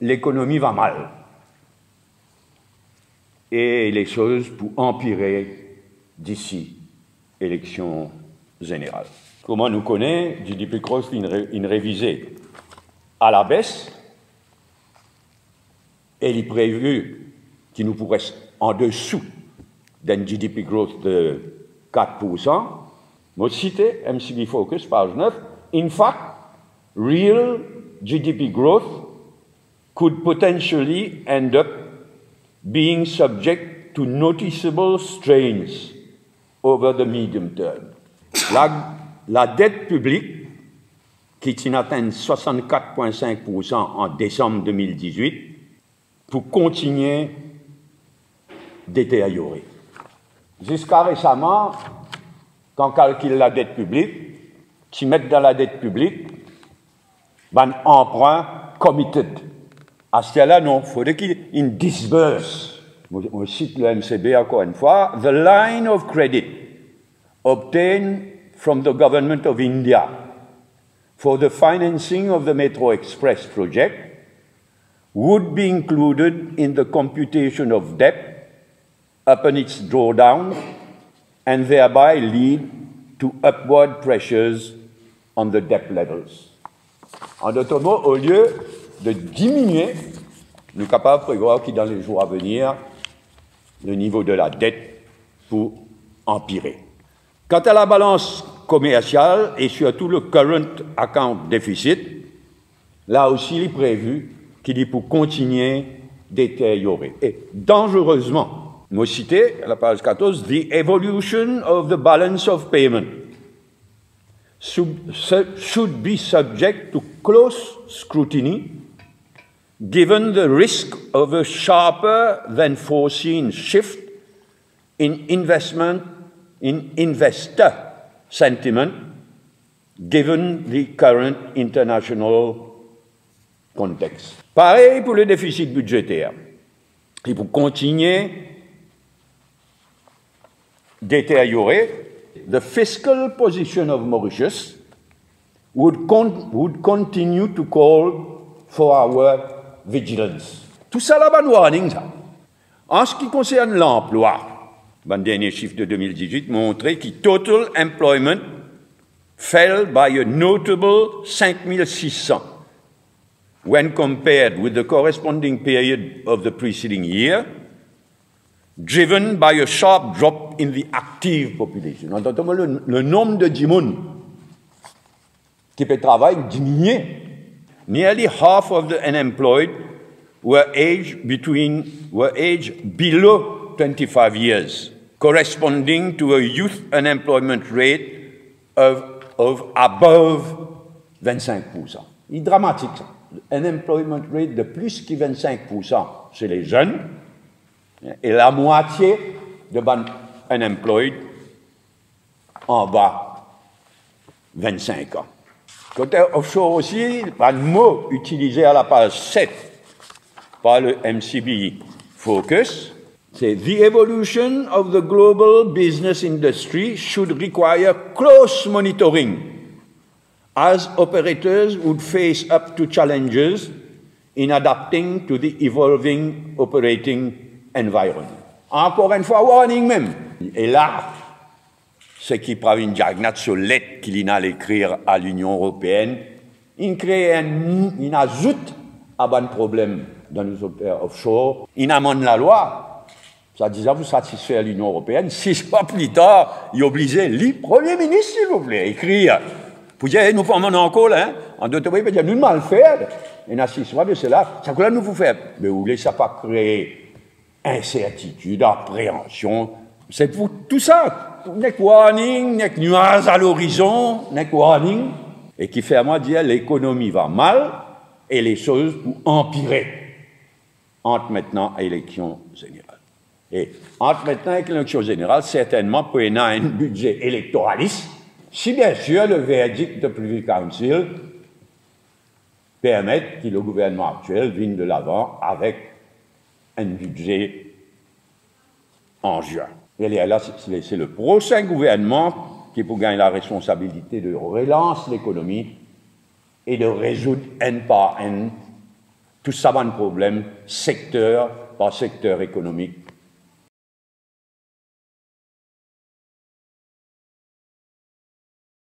l'économie va mal. Et les choses pour empirer d'ici élection générale. Comment nous connaît, GDP growth une révisée à la baisse, et il est prévu qu'il nous pourrait en dessous d'un GDP growth de 4%. Moi, cité MCB Focus, page 9. In fact, real GDP growth could potentially end up being subject to noticeable strains over the medium term. La dette publique, qui atteint 64,5% en décembre 2018, pour continuer détériorer. Jusqu'à récemment, quand on calcule la dette publique, qui mettent dans la dette publique un emprunt committed. À ce là non, il faudrait qu'il disburse. On cite le MCB encore une fois. The line of credit obtained from the government of India for the financing of the Metro Express project would be included in the computation of debt upon its drawdown and thereby lead to upward pressures on the debt levels. En d'autres mots, au lieu de diminuer, nous sommes capables de prévoir que dans les jours à venir, le niveau de la dette pour empirer. Quant à la balance commerciale et surtout le current account deficit, là aussi il est prévu qu'il est pour continuer détériorer. Et dangereusement, nous citons à la page 14, the evolution of the balance of payment should be subject to close scrutiny given the risk of a sharper than foreseen shift in investor sentiment given the current international context. Pareil pour le déficit budgétaire. Et pour continuer détériorer, the fiscal position of Mauritius would continue to call for our vigilance. Tout ça là-bas, warning, ça. En ce qui concerne l'emploi, le dernier chiffre de 2018 montrait que total employment fell by a notable 5,600 when compared with the corresponding period of the preceding year, driven by a sharp drop in the active population. Le nombre de gens qui peut travailler diminué. Nearly half of the unemployed were aged below 25 years, corresponding to a youth unemployment rate of above 25%. C'est dramatique, ça. Unemployment rate de plus que 25% chez les jeunes, et la moitié de unemployed en bas 25 ans. Côté offshore aussi, un mot utilisé à la page 7 par le MCB Focus, c'est the evolution of the global business industry should require close monitoring as operators would face up to challenges in adapting to the evolving operating environment. Encore une fois, warning même. Et là, ce qui Pravin Jagannath sur lettre qu'il a écrire à l'Union européenne, il crée il ajoute à un problème dans nos opérateurs offshore, il amène la loi, ça disait vous satisfaire l'Union européenne, 6 mois plus tard, il obligeait le Premier ministre, s'il vous plaît, écrire. Vous dire, nous formons encore, hein, en d'autres pays, nous mal faire, et dans 6 mois de cela, ça que là nous vous faire. Mais vous voulez ça pas créer incertitude, appréhension, c'est pour tout ça. Nek warning, nek nuage à l'horizon, nek warning, et qui fait à moi dire l'économie va mal et les choses pour empirer entre maintenant et l'élection générale. Et entre maintenant et l'élection générale, certainement pour y avoir un budget électoraliste, si bien sûr le verdict de Privy Council permet que le gouvernement actuel vienne de l'avant avec un budget en juin. Et là, c'est le prochain gouvernement qui pour gagner la responsabilité de relancer l'économie et de résoudre un par un Tout ça va un problème secteur par secteur économique